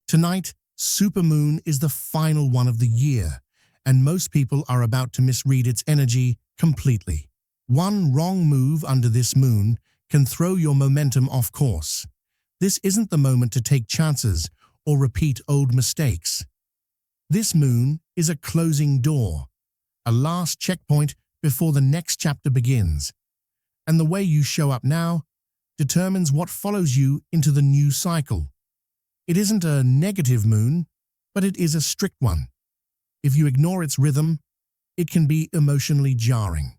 Tonight, Supermoon is the final one of the year, and most people are about to misread its energy completely. One wrong move under this moon can throw your momentum off course. This isn't the moment to take chances or repeat old mistakes. This moon is a closing door, a last checkpoint before the next chapter begins. And the way you show up now determines what follows you into the new cycle. It isn't a negative moon, but it is a strict one. If you ignore its rhythm, it can be emotionally jarring.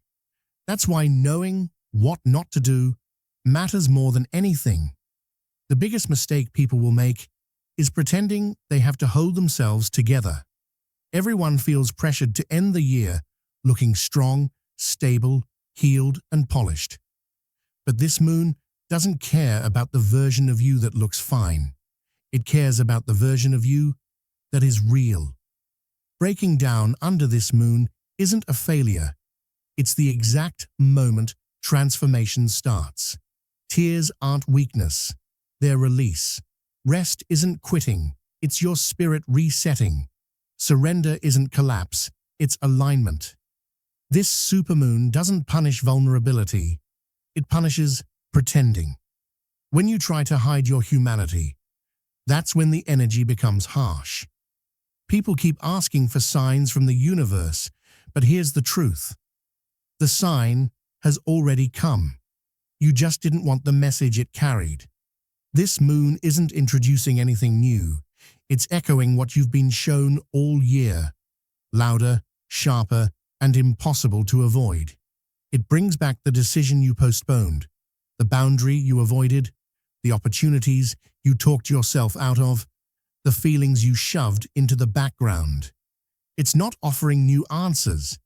That's why knowing what not to do matters more than anything. The biggest mistake people will make is pretending they have to hold themselves together. Everyone feels pressured to end the year looking strong, stable, healed, and polished. But this moon doesn't care about the version of you that looks fine. It cares about the version of you that is real. Breaking down under this moon isn't a failure. It's the exact moment transformation starts. Tears aren't weakness, they're release. Rest isn't quitting, it's your spirit resetting. Surrender isn't collapse, it's alignment. This supermoon doesn't punish vulnerability, it punishes pretending. When you try to hide your humanity, that's when the energy becomes harsh. People keep asking for signs from the universe, but here's the truth. The sign has already come. You just didn't want the message it carried. This moon isn't introducing anything new. It's echoing what you've been shown all year. Louder, sharper, and impossible to avoid. It brings back the decision you postponed, the boundary you avoided, the opportunities you talked yourself out of, the feelings you shoved into the background. It's not offering new answers.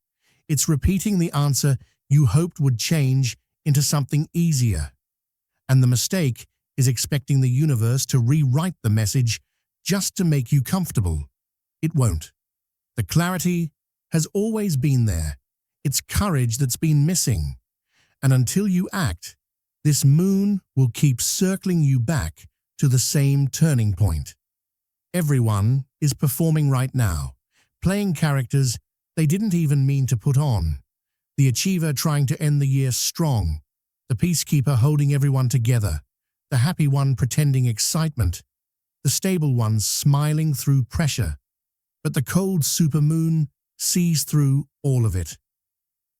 It's repeating the answer you hoped would change into something easier. And the mistake is expecting the universe to rewrite the message just to make you comfortable. It won't. The clarity has always been there. It's courage that's been missing. And until you act, this moon will keep circling you back to the same turning point. Everyone is performing right now, playing characters they didn't even mean to put on. The achiever trying to end the year strong, the peacekeeper holding everyone together, the happy one pretending excitement, the stable one smiling through pressure. But the cold supermoon sees through all of it.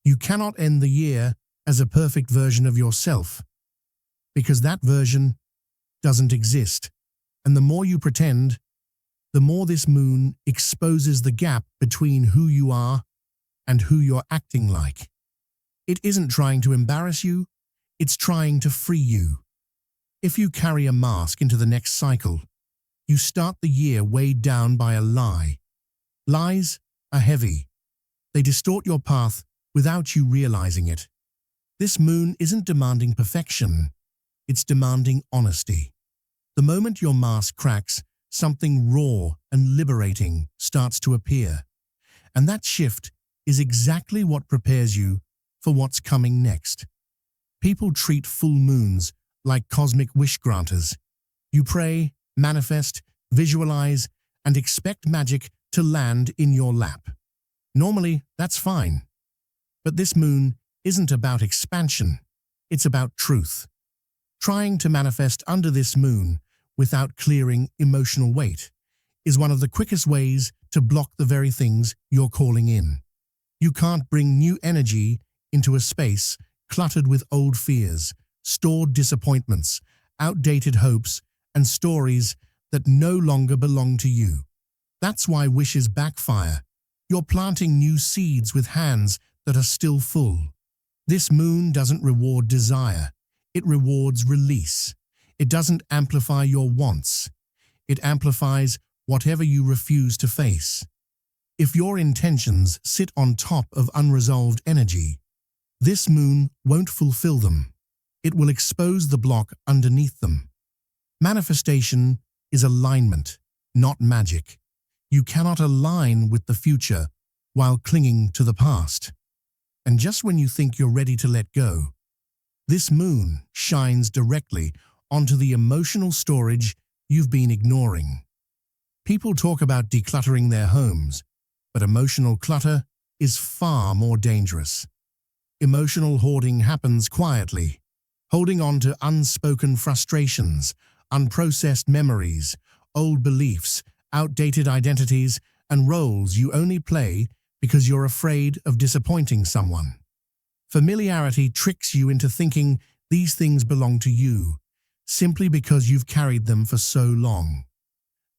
You cannot end the year as a perfect version of yourself, because that version doesn't exist. And the more you pretend, the more this moon exposes the gap between who you are and who you're acting like. It isn't trying to embarrass you, it's trying to free you. If you carry a mask into the next cycle, you start the year weighed down by a lie. Lies are heavy. They distort your path without you realizing it. This moon isn't demanding perfection, it's demanding honesty. The moment your mask cracks, something raw and liberating starts to appear. And that shift is exactly what prepares you for what's coming next. People treat full moons like cosmic wish granters. You pray, manifest, visualize, and expect magic to land in your lap. Normally, that's fine. But this moon isn't about expansion, it's about truth. Trying to manifest under this moon without clearing emotional weight is one of the quickest ways to block the very things you're calling in. You can't bring new energy into a space cluttered with old fears, stored disappointments, outdated hopes, and stories that no longer belong to you. That's why wishes backfire. You're planting new seeds with hands that are still full. This moon doesn't reward desire, it rewards release. It doesn't amplify your wants. It amplifies whatever you refuse to face. If your intentions sit on top of unresolved energy, this moon won't fulfill them. It will expose the block underneath them. Manifestation is alignment, not magic. You cannot align with the future while clinging to the past. And just when you think you're ready to let go, this moon shines directly onto the emotional storage you've been ignoring. People talk about decluttering their homes, but emotional clutter is far more dangerous. Emotional hoarding happens quietly, holding on to unspoken frustrations, unprocessed memories, old beliefs, outdated identities, and roles you only play because you're afraid of disappointing someone. Familiarity tricks you into thinking these things belong to you, simply because you've carried them for so long.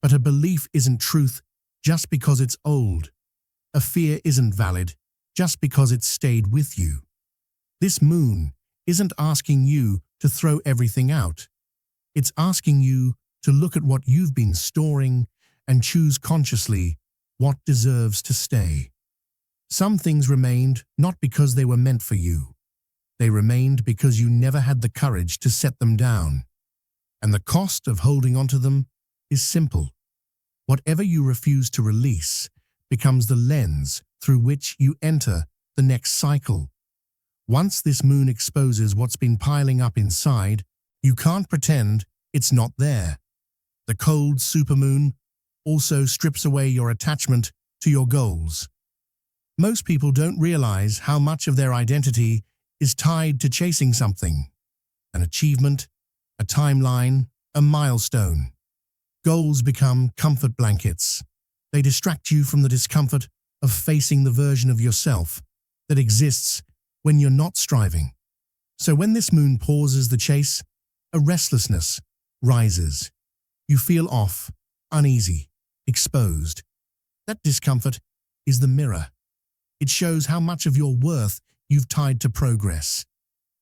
But a belief isn't truth just because it's old. A fear isn't valid just because it's stayed with you. This moon isn't asking you to throw everything out. It's asking you to look at what you've been storing and choose consciously what deserves to stay. Some things remained not because they were meant for you. They remained because you never had the courage to set them down. And the cost of holding onto them is simple. Whatever you refuse to release becomes the lens through which you enter the next cycle. Once this moon exposes what's been piling up inside, you can't pretend it's not there. The cold supermoon also strips away your attachment to your goals. Most people don't realize how much of their identity is tied to chasing something, an achievement, a timeline, a milestone. Goals become comfort blankets. They distract you from the discomfort of facing the version of yourself that exists when you're not striving. So when this moon pauses the chase, a restlessness rises. You feel off, uneasy, exposed. That discomfort is the mirror. It shows how much of your worth you've tied to progress.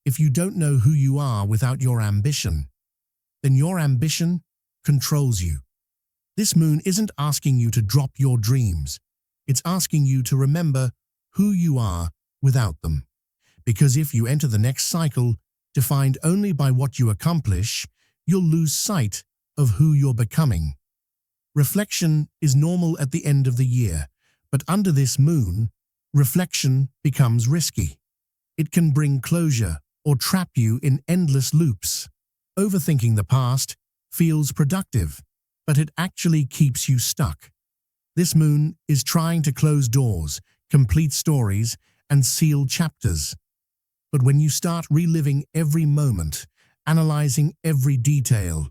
If you don't know who you are without your ambition, then your ambition controls you. This moon isn't asking you to drop your dreams. It's asking you to remember who you are without them. Because if you enter the next cycle defined only by what you accomplish, you'll lose sight of who you're becoming. Reflection is normal at the end of the year, but under this moon, reflection becomes risky. It can bring closure or trap you in endless loops. Overthinking the past feels productive, but it actually keeps you stuck. This moon is trying to close doors, complete stories, and seal chapters. But when you start reliving every moment, analyzing every detail,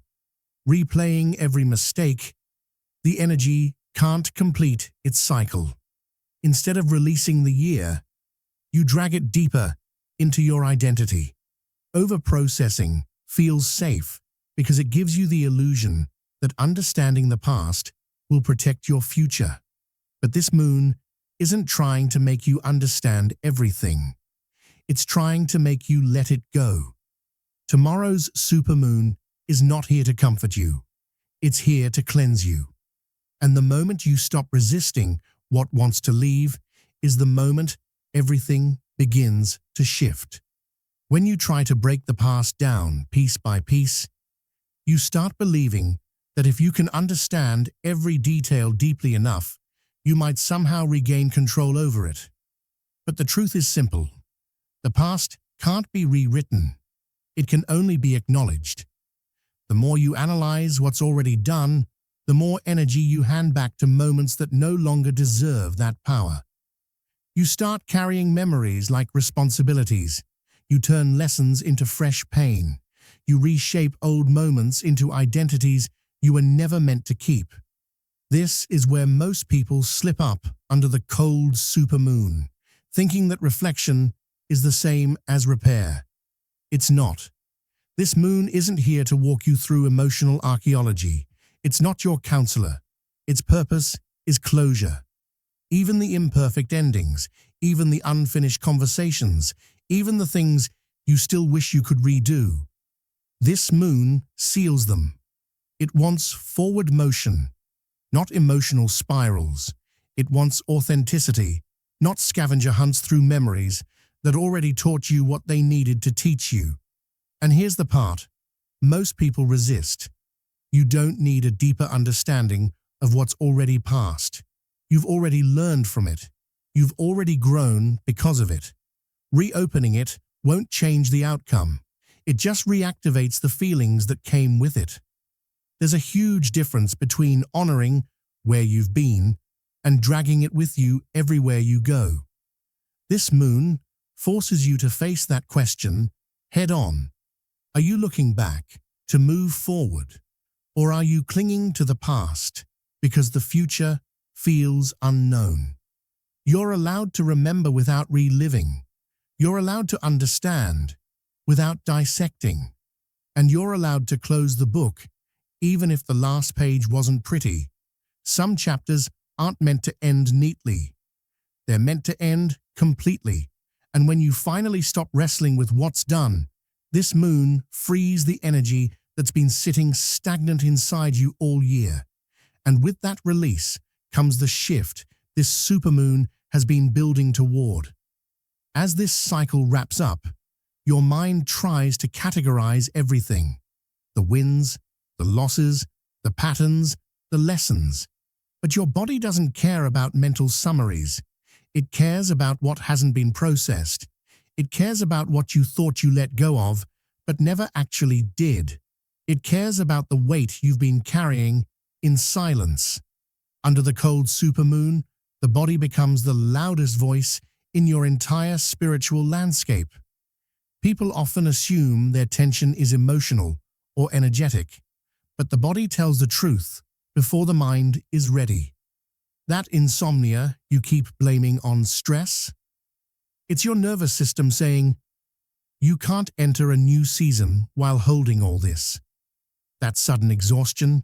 replaying every mistake, the energy can't complete its cycle. Instead of releasing the year, you drag it deeper into your identity. Overprocessing feels safe because it gives you the illusion that understanding the past will protect your future. But this moon isn't trying to make you understand everything. It's trying to make you let it go. Tomorrow's supermoon is not here to comfort you. It's here to cleanse you. And the moment you stop resisting what wants to leave is the moment everything begins to shift. When you try to break the past down piece by piece, you start believing that if you can understand every detail deeply enough, you might somehow regain control over it. But the truth is simple. The past can't be rewritten. It can only be acknowledged. The more you analyze what's already done, the more energy you hand back to moments that no longer deserve that power. You start carrying memories like responsibilities. You turn lessons into fresh pain. You reshape old moments into identities you were never meant to keep. This is where most people slip up under the cold supermoon, thinking that reflection is the same as repair. It's not. This moon isn't here to walk you through emotional archaeology. It's not your counselor. Its purpose is closure. Even the imperfect endings, even the unfinished conversations, even the things you still wish you could redo. This moon seals them. It wants forward motion, not emotional spirals. It wants authenticity, not scavenger hunts through memories that already taught you what they needed to teach you. And here's the part. Most people resist. You don't need a deeper understanding of what's already past. You've already learned from it. You've already grown because of it. Reopening it won't change the outcome. It just reactivates the feelings that came with it. There's a huge difference between honoring where you've been, and dragging it with you everywhere you go. This moon forces you to face that question head on. Are you looking back to move forward, or are you clinging to the past because the future feels unknown? You're allowed to remember without reliving. You're allowed to understand without dissecting. And you're allowed to close the book even if the last page wasn't pretty. Some chapters aren't meant to end neatly. They're meant to end completely. And when you finally stop wrestling with what's done, this moon frees the energy that's been sitting stagnant inside you all year. And with that release comes the shift this supermoon has been building toward. As this cycle wraps up, your mind tries to categorize everything: the wins, the losses, the patterns, the lessons. But your body doesn't care about mental summaries. It cares about what hasn't been processed. It cares about what you thought you let go of, but never actually did. It cares about the weight you've been carrying in silence. Under the cold supermoon, the body becomes the loudest voice in your entire spiritual landscape. People often assume their tension is emotional or energetic, but the body tells the truth before the mind is ready. That insomnia you keep blaming on stress? It's your nervous system saying, you can't enter a new season while holding all this. That sudden exhaustion?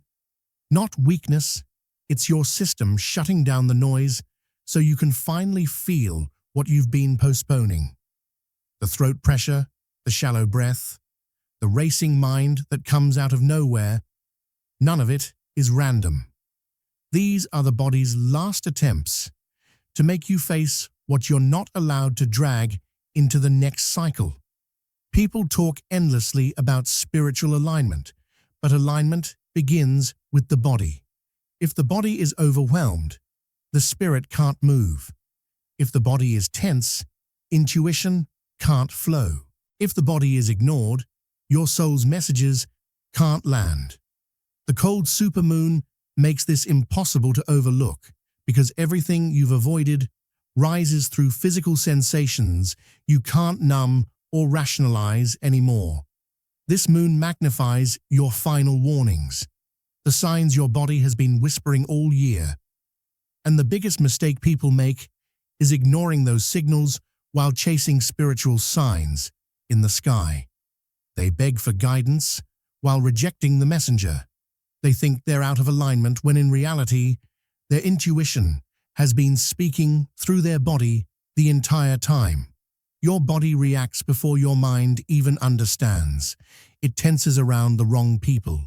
Not weakness, it's your system shutting down the noise so you can finally feel what you've been postponing. The throat pressure, the shallow breath, the racing mind that comes out of nowhere, none of it is random. These are the body's last attempts to make you face what you're not allowed to drag into the next cycle. People talk endlessly about spiritual alignment, but alignment begins with the body. If the body is overwhelmed, the spirit can't move. If the body is tense, intuition can't flow. If the body is ignored, your soul's messages can't land. The cold supermoon makes this impossible to overlook because everything you've avoided rises through physical sensations you can't numb or rationalize anymore. This moon magnifies your final warnings, the signs your body has been whispering all year. And the biggest mistake people make is ignoring those signals while chasing spiritual signs in the sky. They beg for guidance while rejecting the messenger. They think they're out of alignment when in reality, their intuition has been speaking through their body the entire time. Your body reacts before your mind even understands. It tenses around the wrong people.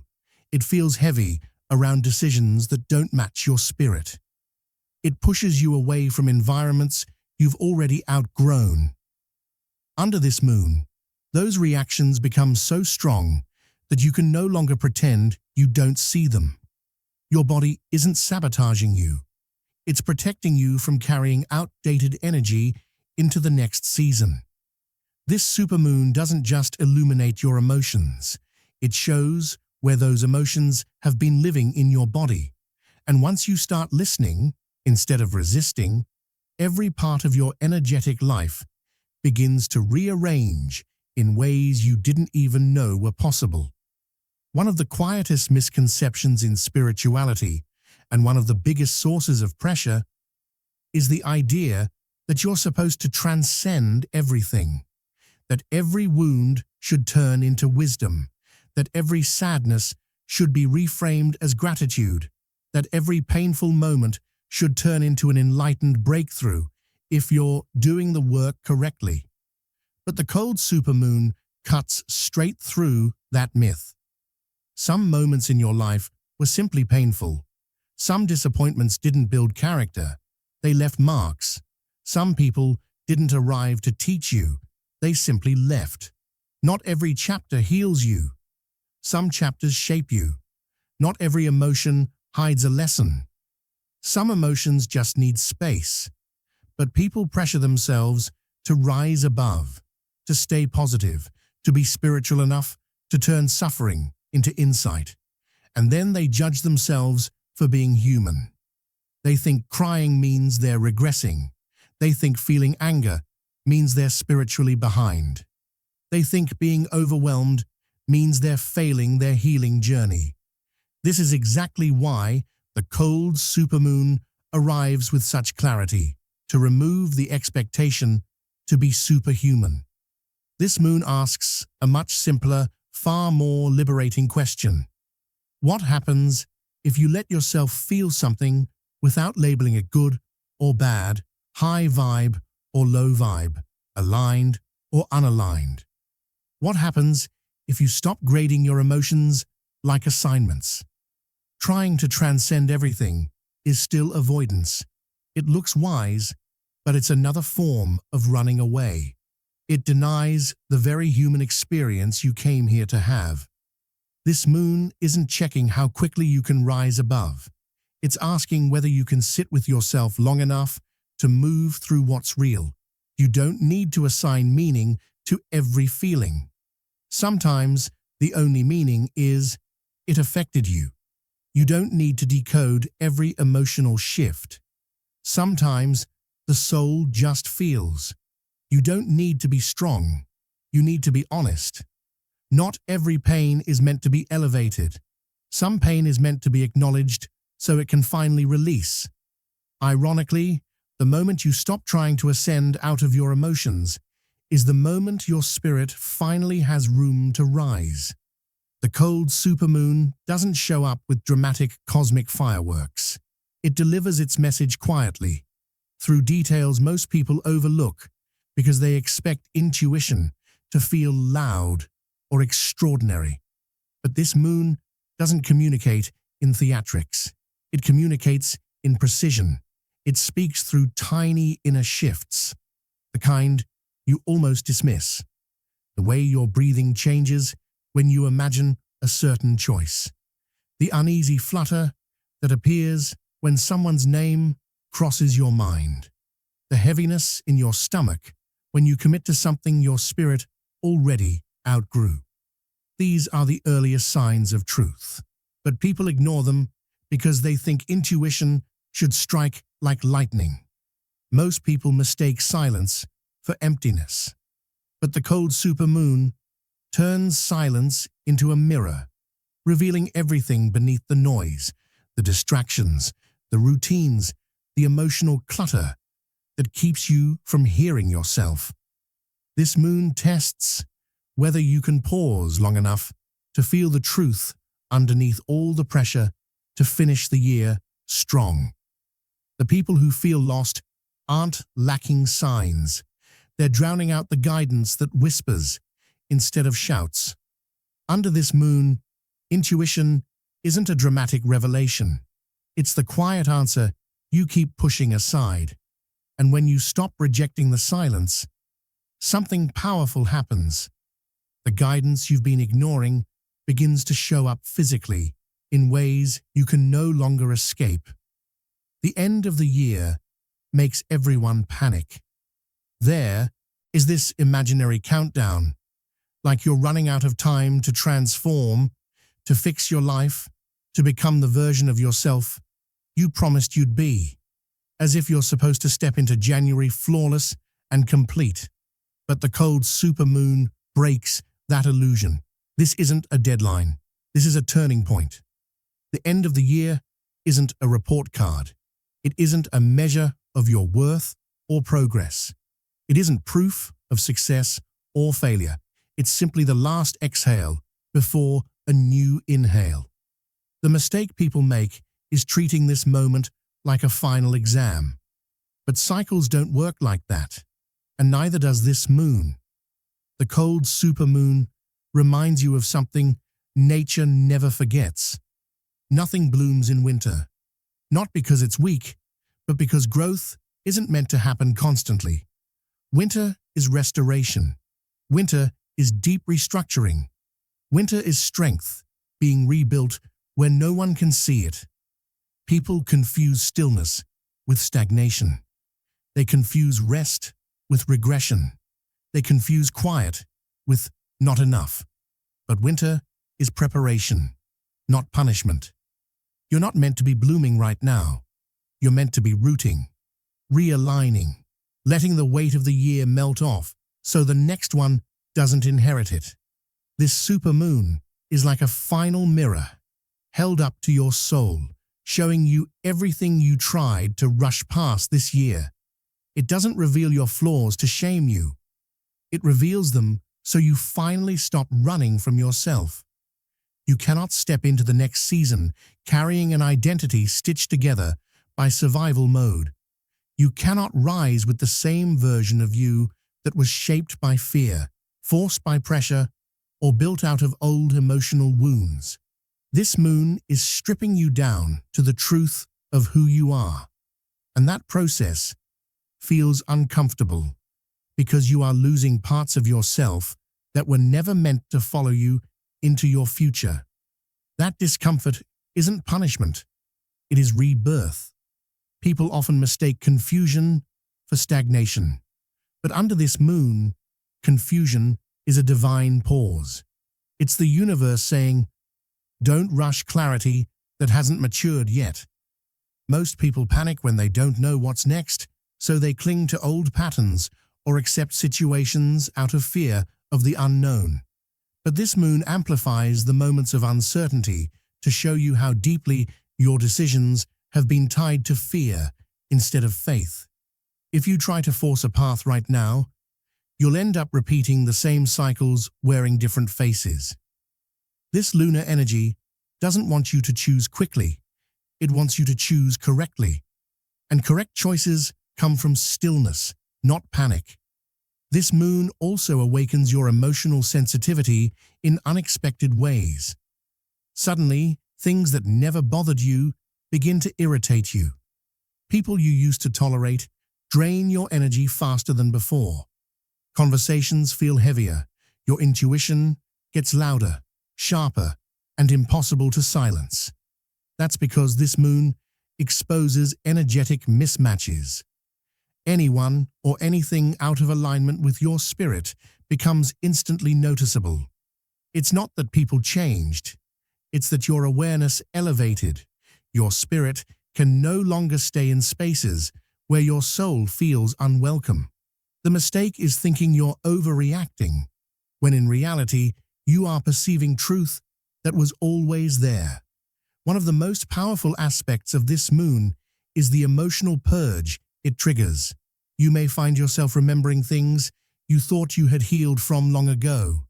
It feels heavy around decisions that don't match your spirit. It pushes you away from environments you've already outgrown. Under this moon, those reactions become so strong that you can no longer pretend you don't see them. Your body isn't sabotaging you. It's protecting you from carrying outdated energy into the next season. This supermoon doesn't just illuminate your emotions. It shows where those emotions have been living in your body. And once you start listening, instead of resisting, every part of your energetic life begins to rearrange in ways you didn't even know were possible. One of the quietest misconceptions in spirituality, and one of the biggest sources of pressure, is the idea that you're supposed to transcend everything, that every wound should turn into wisdom, that every sadness should be reframed as gratitude, that every painful moment should turn into an enlightened breakthrough if you're doing the work correctly. But the cold supermoon cuts straight through that myth. Some moments in your life were simply painful. Some disappointments didn't build character. They left marks. Some people didn't arrive to teach you. They simply left. Not every chapter heals you. Some chapters shape you. Not every emotion hides a lesson. Some emotions just need space. But people pressure themselves to rise above, to stay positive, to be spiritual enough to turn suffering into insight. And then they judge themselves for being human. They think crying means they're regressing. They think feeling anger means they're spiritually behind. They think being overwhelmed means they're failing their healing journey. This is exactly why the cold supermoon arrives with such clarity, to remove the expectation to be superhuman. This moon asks a much simpler, far more liberating question. What happens if you let yourself feel something without labeling it good or bad, high vibe or low vibe, aligned or unaligned? What happens if you stop grading your emotions like assignments? Trying to transcend everything is still avoidance. It looks wise, but it's another form of running away. It denies the very human experience you came here to have. This moon isn't checking how quickly you can rise above. It's asking whether you can sit with yourself long enough to move through what's real. You don't need to assign meaning to every feeling. Sometimes the only meaning is it affected you. You don't need to decode every emotional shift. Sometimes the soul just feels. You don't need to be strong. You need to be honest. Not every pain is meant to be elevated. Some pain is meant to be acknowledged so it can finally release. Ironically, the moment you stop trying to ascend out of your emotions is the moment your spirit finally has room to rise. The cold supermoon doesn't show up with dramatic cosmic fireworks. It delivers its message quietly, through details most people overlook because they expect intuition to feel loud or extraordinary. But this moon doesn't communicate in theatrics. It communicates in precision. It speaks through tiny inner shifts, the kind you almost dismiss. The way your breathing changes when you imagine a certain choice. The uneasy flutter that appears when someone's name crosses your mind. The heaviness in your stomach when you commit to something your spirit already outgrew. These are the earliest signs of truth, but people ignore them because they think intuition should strike like lightning. Most people mistake silence for emptiness, but the cold supermoon turns silence into a mirror, revealing everything beneath the noise, the distractions, the routines, the emotional clutter that keeps you from hearing yourself. This moon tests whether you can pause long enough to feel the truth underneath all the pressure to finish the year strong. The people who feel lost aren't lacking signs. They're drowning out the guidance that whispers instead of shouts. Under this moon, intuition isn't a dramatic revelation. It's the quiet answer you keep pushing aside. And when you stop rejecting the silence, something powerful happens. The guidance you've been ignoring begins to show up physically in ways you can no longer escape. The end of the year makes everyone panic. There is this imaginary countdown, like you're running out of time to transform, to fix your life, to become the version of yourself you promised you'd be, as if you're supposed to step into January flawless and complete. But the cold supermoon breaks that illusion. This isn't a deadline. This is a turning point. The end of the year isn't a report card. It isn't a measure of your worth or progress. It isn't proof of success or failure. It's simply the last exhale before a new inhale. The mistake people make is treating this moment like a final exam. But cycles don't work like that, and neither does this moon. The cold supermoon reminds you of something nature never forgets. Nothing blooms in winter, not because it's weak, but because growth isn't meant to happen constantly. Winter is restoration. Winter is deep restructuring. Winter is strength, being rebuilt where no one can see it. People confuse stillness with stagnation. They confuse rest with regression. They confuse quiet with not enough. But winter is preparation, not punishment. You're not meant to be blooming right now. You're meant to be rooting, realigning, letting the weight of the year melt off so the next one doesn't inherit it. This supermoon is like a final mirror held up to your soul, showing you everything you tried to rush past this year. It doesn't reveal your flaws to shame you. It reveals them so you finally stop running from yourself. You cannot step into the next season carrying an identity stitched together by survival mode. You cannot rise with the same version of you that was shaped by fear, forced by pressure, or built out of old emotional wounds. This moon is stripping you down to the truth of who you are. And that process feels uncomfortable because you are losing parts of yourself that were never meant to follow you into your future. That discomfort isn't punishment, it is rebirth. People often mistake confusion for stagnation. But under this moon, confusion is a divine pause. It's the universe saying, don't rush clarity that hasn't matured yet. Most people panic when they don't know what's next, so they cling to old patterns or accept situations out of fear of the unknown. But this moon amplifies the moments of uncertainty to show you how deeply your decisions have been tied to fear instead of faith. If you try to force a path right now, you'll end up repeating the same cycles wearing different faces. This lunar energy doesn't want you to choose quickly. It wants you to choose correctly. And correct choices come from stillness, not panic. This moon also awakens your emotional sensitivity in unexpected ways. Suddenly, things that never bothered you begin to irritate you. People you used to tolerate drain your energy faster than before. Conversations feel heavier. Your intuition gets louder, sharper, and impossible to silence. That's because this moon exposes energetic mismatches. Anyone or anything out of alignment with your spirit becomes instantly noticeable. It's not that people changed, it's that your awareness elevated. Your spirit can no longer stay in spaces where your soul feels unwelcome. The mistake is thinking you're overreacting, when in reality, you are perceiving truth that was always there. One of the most powerful aspects of this moon is the emotional purge it triggers. You may find yourself remembering things you thought you had healed from long ago.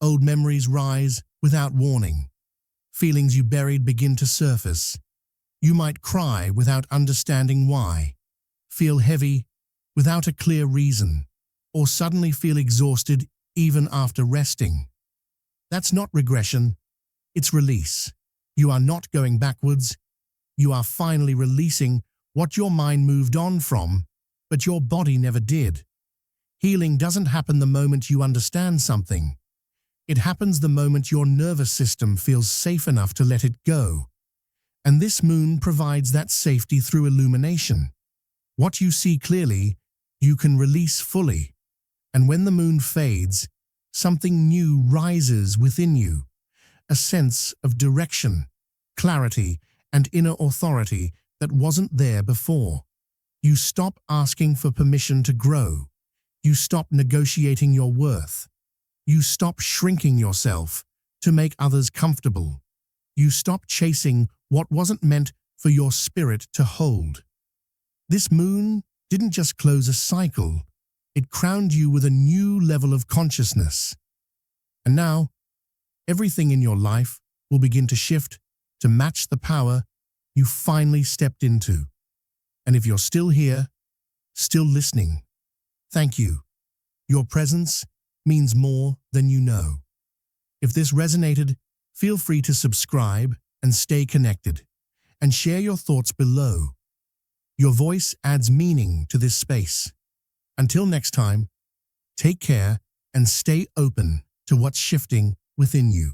Old memories rise without warning. Feelings you buried begin to surface. You might cry without understanding why, feel heavy without a clear reason, or suddenly feel exhausted even after resting. That's not regression, it's release. You are not going backwards. You are finally releasing what your mind moved on from, but your body never did. Healing doesn't happen the moment you understand something. It happens the moment your nervous system feels safe enough to let it go. And this moon provides that safety through illumination. What you see clearly, you can release fully. And when the moon fades, something new rises within you. A sense of direction, clarity, and inner authority that wasn't there before. You stop asking for permission to grow. You stop negotiating your worth. You stop shrinking yourself to make others comfortable. You stop chasing what wasn't meant for your spirit to hold. This moon didn't just close a cycle, it crowned you with a new level of consciousness. And now, everything in your life will begin to shift to match the power you finally stepped into. And if you're still here, still listening, thank you. Your presence means more than you know. If this resonated, feel free to subscribe and stay connected, and share your thoughts below. Your voice adds meaning to this space. Until next time, take care and stay open to what's shifting within you.